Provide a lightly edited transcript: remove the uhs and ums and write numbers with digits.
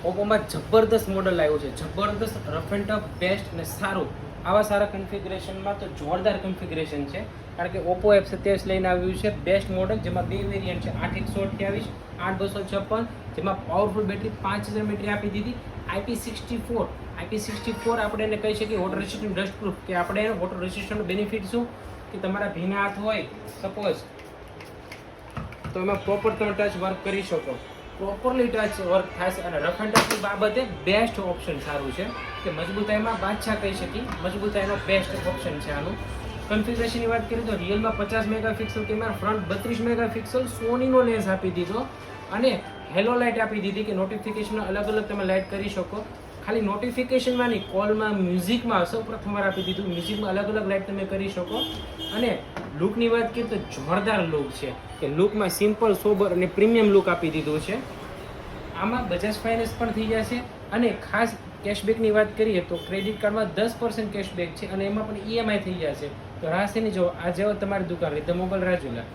ઓપ્પોમાં જબરદસ્ત મોડલ આવ્યું છે, જબરદસ્ત રફ એન્ડ ટફ બેસ્ટ અને સારું. આવા સારા કન્ફિગરેશનમાં તો જોરદાર કન્ફિગરેશન છે, કારણ કે ઓપ્પો F27 લઈને આવ્યું છે બેસ્ટ મોડલ, જેમાં બે વેરિયન્ટ છે 8128, 8256, જેમાં પાવરફુલ બેટરી 5000 બેટરી આપી દીધી. IP64 આપણે એને કહી શકીએ વોટર રેસિસ્ટન્ટ ડસ્ટ પ્રૂફ, કે આપણે એને વોટર રેસિસ્ટન્ટ બેનિફિટ શું કે તમારા ભીના હાથ હોય સપોઝ તો એમાં પ્રોપર તમે ટચ વર્ક કરી શકો, પ્રોપરલી ટચ વર્ક થશે. અને રફ એન્ડ ટફની બાબતે બેસ્ટ ઓપ્શન સારું છે, કે મજબૂતાઈમાં બાદશાહ કહી શકીએ, મજબૂતાઈનો બેસ્ટ ઓપ્શન છે આનું. કન્ફિગરેશનની વાત કરીએ તો રિયલમાં 50 મેગાપિક્સલ કેમેરા, ફ્રન્ટ 32 મેગાપિક્સલ, સોનીનો લેન્સ આપી દીધો અને હેલો લાઇટ આપી દીધી, કે નોટિફિકેશન અલગ અલગ તમે લાઇટ કરી શકો. ખાલી નોટિફિકેશનમાં નહીં, કોલમાં, મ્યુઝિકમાં સૌ પ્રથમવાર આપી દીધું, મ્યુઝિકમાં અલગ અલગ લાઇટ તમે કરી શકો. અને લુકની વાત કરીએ તો જોરદાર લુક છે, કે લુકમાં સિમ્પલ, સોબર અને પ્રીમિયમ લુક આપી દીધું છે. આમાં બજાજ ફાઇનાન્સ પણ થઈ જશે. અને ખાસ કેશબેકની વાત કરીએ તો ક્રેડિટ કાર્ડમાં 10% કેશબેક છે, અને એમાં પણ EMI થઈ જશે. તો રાહ શેની જો, આ જેવો તમારી દુકાન રીધમ મોબાઈલ રાજુલા.